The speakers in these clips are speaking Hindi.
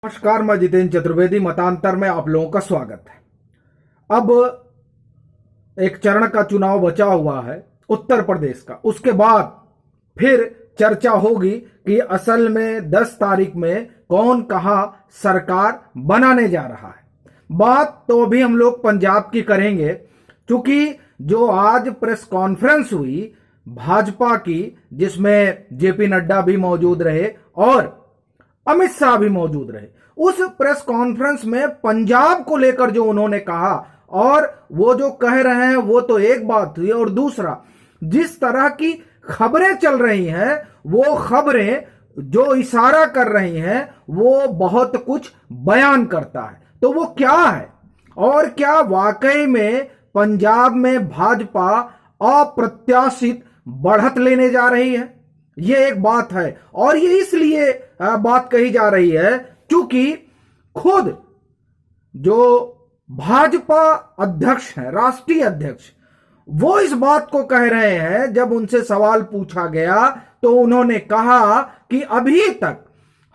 नमस्कार, मैं जितेंद्र चतुर्वेदी। मतांतर में आप लोगों का स्वागत है। अब एक चरण का चुनाव बचा हुआ है उत्तर प्रदेश का। उसके बाद फिर चर्चा होगी कि असल में 10 तारीख में कौन कहां सरकार बनाने जा रहा है। बात तो अभी हम लोग पंजाब की करेंगे, क्योंकि जो आज प्रेस कॉन्फ्रेंस हुई भाजपा की, जिसमें जेपी नड्डा भी मौजूद रहे और अमित शाह भी मौजूद रहे, उस प्रेस कॉन्फ्रेंस में पंजाब को लेकर जो उन्होंने कहा और वो जो कह रहे हैं वो तो एक बात हुई, और दूसरा जिस तरह की खबरें चल रही हैं वो खबरें जो इशारा कर रही हैं वो बहुत कुछ बयान करता है। तो वो क्या है और क्या वाकई में पंजाब में भाजपा अप्रत्याशित बढ़त लेने जा रही है, ये एक बात है। और ये इसलिए बात कही जा रही है क्योंकि खुद जो भाजपा अध्यक्ष हैं, राष्ट्रीय अध्यक्ष, वो इस बात को कह रहे हैं। जब उनसे सवाल पूछा गया तो उन्होंने कहा कि अभी तक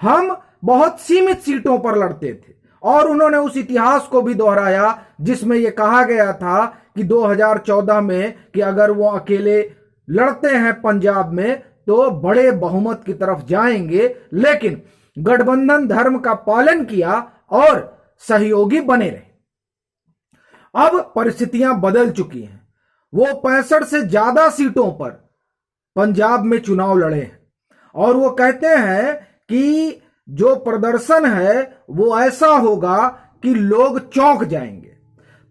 हम बहुत सीमित सीटों पर लड़ते थे, और उन्होंने उस इतिहास को भी दोहराया जिसमें यह कहा गया था कि 2014 में कि अगर वो अकेले लड़ते हैं पंजाब में तो बड़े बहुमत की तरफ जाएंगे, लेकिन गठबंधन धर्म का पालन किया और सहयोगी बने रहे। अब परिस्थितियां बदल चुकी हैं। वो 65 से ज्यादा सीटों पर पंजाब में चुनाव लड़े हैं और वो कहते हैं कि जो प्रदर्शन है वो ऐसा होगा कि लोग चौंक जाएंगे।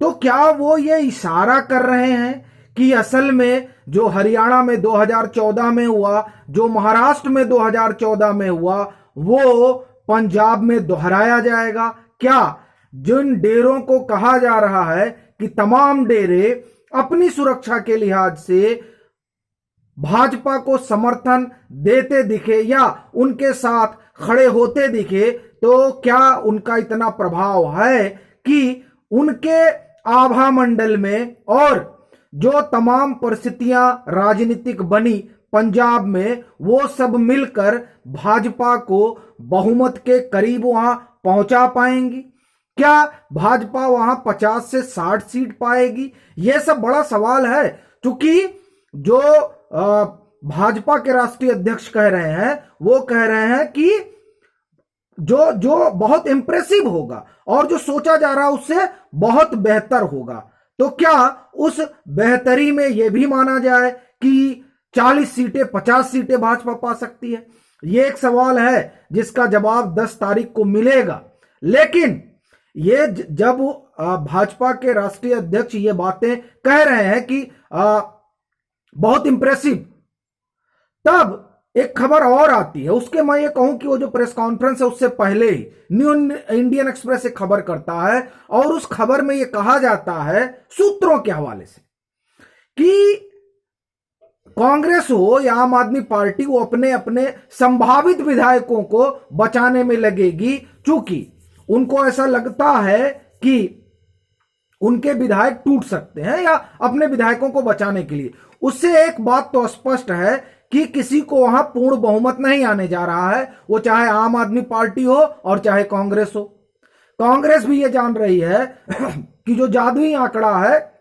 तो क्या वो ये इशारा कर रहे हैं कि असल में जो हरियाणा में 2014 में हुआ, जो महाराष्ट्र में 2014 में हुआ, वो पंजाब में दोहराया जाएगा? क्या जिन डेरों को कहा जा रहा है कि तमाम डेरे अपनी सुरक्षा के लिहाज से भाजपा को समर्थन देते दिखे या उनके साथ खड़े होते दिखे, तो क्या उनका इतना प्रभाव है कि उनके आभा मंडल में और जो तमाम परिस्थितियां राजनीतिक बनी पंजाब में वो सब मिलकर भाजपा को बहुमत के करीब वहां पहुंचा पाएंगी? क्या भाजपा वहां 50 से 60 सीट पाएगी? यह सब बड़ा सवाल है, क्योंकि जो भाजपा के राष्ट्रीय अध्यक्ष कह रहे हैं वो कह रहे हैं कि जो जो बहुत इंप्रेसिव होगा और जो सोचा जा रहा है उससे बहुत बेहतर होगा। तो क्या उस बेहतरी में यह भी माना जाए कि 40 सीटें 50 सीटें भाजपा पा सकती है? यह एक सवाल है जिसका जवाब 10 तारीख को मिलेगा। लेकिन ये जब भाजपा के राष्ट्रीय अध्यक्ष ये बातें कह रहे हैं कि बहुत इंप्रेसिव, तब एक खबर और आती है। उसके मैं ये कहूं कि वो जो प्रेस कॉन्फ्रेंस है उससे पहले ही न्यू इंडियन एक्सप्रेस एक खबर करता है और उस खबर में ये कहा जाता है सूत्रों के हवाले से कि कांग्रेस हो या आम आदमी पार्टी, वो अपने अपने संभावित विधायकों को बचाने में लगेगी, क्योंकि उनको ऐसा लगता है कि उनके विधायक टूट सकते हैं या अपने विधायकों को बचाने के लिए। उससे एक बात तो स्पष्ट है कि किसी को वहां पूर्ण बहुमत नहीं आने जा रहा है, वो चाहे आम आदमी पार्टी हो और चाहे कांग्रेस हो। कांग्रेस भी ये जान रही है कि जो जादुई आंकड़ा है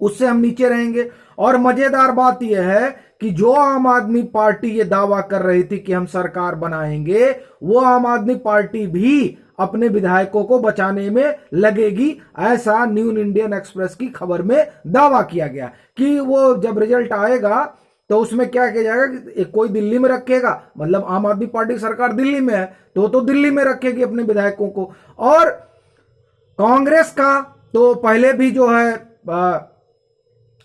उससे हम नीचे रहेंगे। और मजेदार बात यह है कि जो आम आदमी पार्टी ये दावा कर रही थी कि हम सरकार बनाएंगे, वो आम आदमी पार्टी भी अपने विधायकों को बचाने में लगेगी। ऐसा न्यू इंडियन एक्सप्रेस की खबर में दावा किया गया कि वो जब रिजल्ट आएगा तो उसमें क्या किया जाएगा कि कोई दिल्ली में रखेगा, मतलब आम आदमी पार्टी की सरकार दिल्ली में है तो दिल्ली में रखेगी अपने विधायकों को। और कांग्रेस का तो पहले भी जो है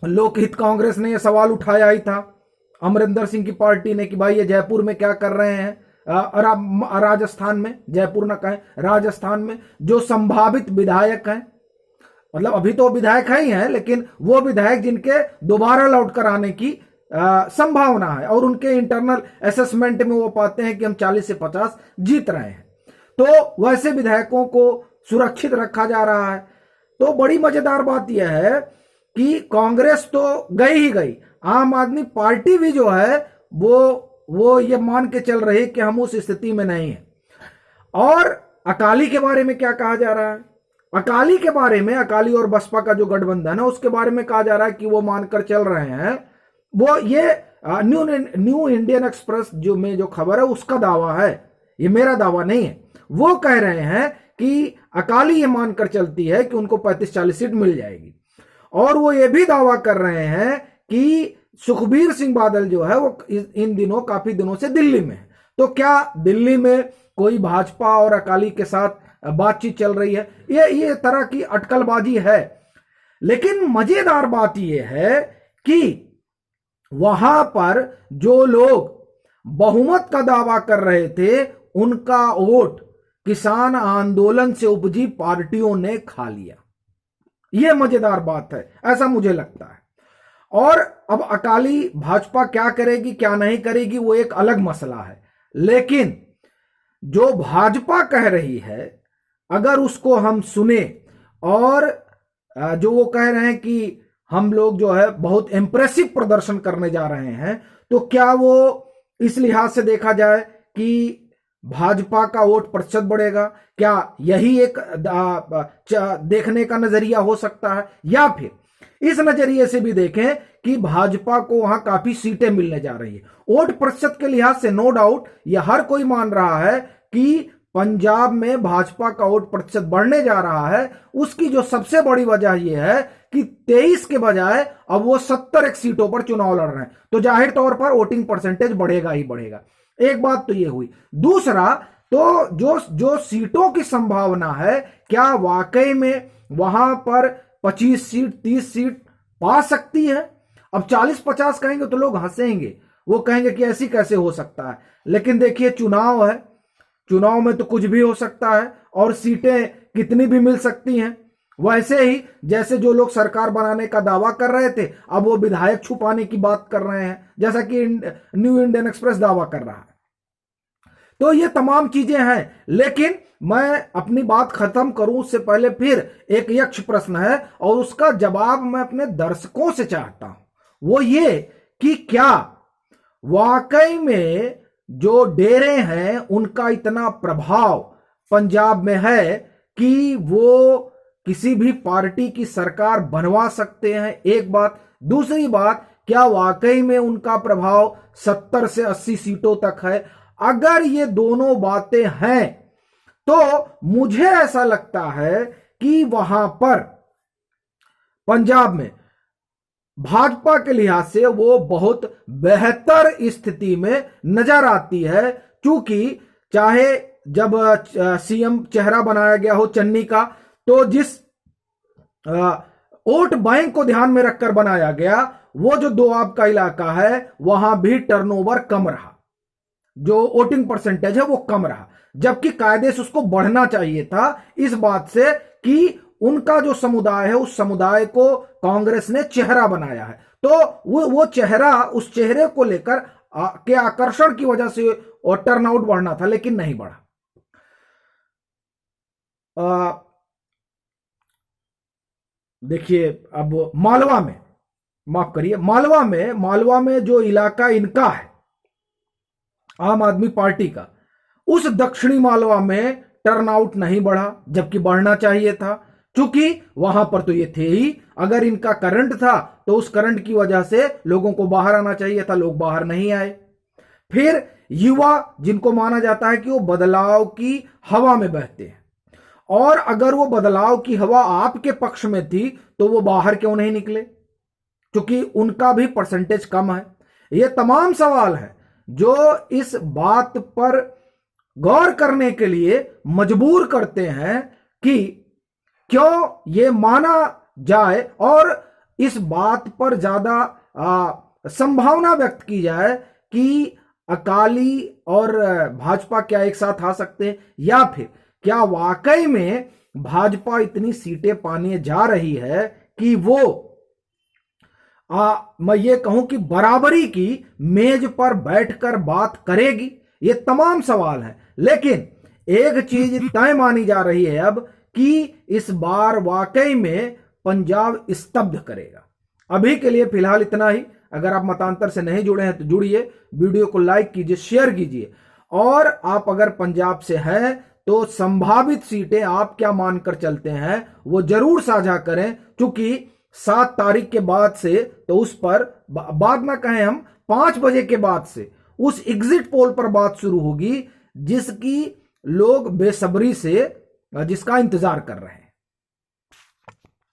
लोकहित कांग्रेस ने यह सवाल उठाया ही था, अमरिंदर सिंह की पार्टी ने, कि भाई ये जयपुर में क्या कर रहे हैं, राजस्थान में, जयपुर ना कहें, राजस्थान में जो संभावित विधायक हैं, मतलब अभी तो विधायक ही हैं लेकिन वो विधायक जिनके दोबारा लौट कर आने की संभावना है और उनके इंटरनल असेसमेंट में वो पाते हैं कि हम 40 से 50 जीत रहे हैं, तो वैसे विधायकों को सुरक्षित रखा जा रहा है। तो बड़ी मजेदार बात यह है कि कांग्रेस तो गई ही गई, आम आदमी पार्टी भी जो है वो ये मान के चल रही कि हम उस स्थिति में नहीं है। और अकाली के बारे में क्या कहा जा रहा है? अकाली के बारे में, अकाली और बसपा का जो गठबंधन है उसके बारे में कहा जा रहा है कि वो मानकर चल रहे हैं, वो ये न्यू इंडियन एक्सप्रेस जो खबर है उसका दावा है, ये मेरा दावा नहीं है। वो कह रहे हैं कि अकाली ये मानकर चलती है कि उनको 35-40 सीट मिल जाएगी, और वो ये भी दावा कर रहे हैं कि सुखबीर सिंह बादल जो है वो इन दिनों काफी दिनों से दिल्ली में है। तो क्या दिल्ली में कोई भाजपा और अकाली के साथ बातचीत चल रही है? ये तरह की अटकलबाजी है। लेकिन मजेदार बात यह है कि वहां पर जो लोग बहुमत का दावा कर रहे थे उनका वोट किसान आंदोलन से उपजी पार्टियों ने खा लिया। यह मजेदार बात है, ऐसा मुझे लगता है। और अब अकाली भाजपा क्या करेगी क्या नहीं करेगी वो एक अलग मसला है, लेकिन जो भाजपा कह रही है अगर उसको हम सुने, और जो वो कह रहे हैं कि हम लोग जो है बहुत इंप्रेसिव प्रदर्शन करने जा रहे हैं, तो क्या वो इस लिहाज से देखा जाए कि भाजपा का वोट प्रतिशत बढ़ेगा? क्या यही एक देखने का नजरिया हो सकता है? या फिर इस नजरिए से भी देखें कि भाजपा को वहां काफी सीटें मिलने जा रही है। वोट प्रतिशत के लिहाज से नो डाउट यह हर कोई मान रहा है कि पंजाब में भाजपा का वोट प्रतिशत बढ़ने जा रहा है। उसकी जो सबसे बड़ी वजह यह है कि 23 के बजाय अब वो 70 सीटों पर चुनाव लड़ रहे हैं, तो जाहिर तौर पर वोटिंग परसेंटेज बढ़ेगा ही बढ़ेगा। एक बात तो ये हुई। दूसरा, तो जो सीटों की संभावना है, क्या वाकई में वहां पर 25 सीट 30 सीट पा सकती है? अब 40-50 कहेंगे तो लोग हंसेंगे, वो कहेंगे कि ऐसी कैसे हो सकता है। लेकिन देखिए चुनाव है, चुनाव में तो कुछ भी हो सकता है और सीटें कितनी भी मिल सकती हैं। वैसे ही जैसे जो लोग सरकार बनाने का दावा कर रहे थे अब वो विधायक छुपाने की बात कर रहे हैं, जैसा कि न्यू इंडियन एक्सप्रेस दावा कर रहा है। तो ये तमाम चीजें हैं, लेकिन मैं अपनी बात खत्म करूं उससे पहले फिर एक यक्ष प्रश्न है और उसका जवाब मैं अपने दर्शकों से चाहता हूं। वो ये कि क्या वाकई में जो डेरे हैं उनका इतना प्रभाव पंजाब में है कि वो किसी भी पार्टी की सरकार बनवा सकते हैं? एक बात। दूसरी बात, क्या वाकई में उनका प्रभाव 70 से 80 सीटों तक है? अगर ये दोनों बातें हैं तो मुझे ऐसा लगता है कि वहां पर पंजाब में भाजपा के लिहाज से वो बहुत बेहतर स्थिति में नजर आती है, क्योंकि चाहे जब सीएम चेहरा बनाया गया हो चन्नी का, तो जिस वोट बैंक को ध्यान में रखकर बनाया गया, वो जो दोआब का इलाका है वहां भी टर्नओवर कम रहा, जो वोटिंग परसेंटेज है वो कम रहा, जबकि कायदे से उसको बढ़ना चाहिए था, इस बात से कि उनका जो समुदाय है उस समुदाय को कांग्रेस ने चेहरा बनाया है। तो वो चेहरा, उस चेहरे को लेकर के आकर्षण की वजह से और टर्नआउट बढ़ना था, लेकिन नहीं बढ़ा। देखिए अब मालवा में, माफ करिए, मालवा में जो इलाका इनका है आम आदमी पार्टी का, उस दक्षिणी मालवा में टर्नआउट नहीं बढ़ा, जबकि बढ़ना चाहिए था, क्योंकि वहां पर तो ये थे ही। अगर इनका करंट था तो उस करंट की वजह से लोगों को बाहर आना चाहिए था, लोग बाहर नहीं आए। फिर युवा, जिनको माना जाता है कि वो बदलाव की हवा में बहते हैं, और अगर वो बदलाव की हवा आपके पक्ष में थी तो वो बाहर क्यों नहीं निकले, क्योंकि उनका भी परसेंटेज कम है। ये तमाम सवाल है जो इस बात पर गौर करने के लिए मजबूर करते हैं कि क्यों ये माना जाए और इस बात पर ज्यादा संभावना व्यक्त की जाए कि अकाली और भाजपा क्या एक साथ आ सकते हैं, या फिर क्या वाकई में भाजपा इतनी सीटें पाने जा रही है कि वो मैं ये कहूं कि बराबरी की मेज पर बैठकर बात करेगी। ये तमाम सवाल हैं, लेकिन एक चीज तय मानी जा रही है अब कि इस बार वाकई में पंजाब स्तब्ध करेगा। अभी के लिए फिलहाल इतना ही। अगर आप मतांतर से नहीं जुड़े हैं तो जुड़िए, वीडियो को लाइक कीजिए, शेयर कीजिए, और आप अगर पंजाब से हैं तो संभावित सीटें आप क्या मानकर चलते हैं वो जरूर साझा करें, क्योंकि 7 तारीख के बाद से तो उस पर बाद ना कहें, हम 5 बजे के बाद से उस एग्जिट पोल पर बात शुरू होगी जिसकी लोग बेसब्री से जिसका इंतजार कर रहे हैं।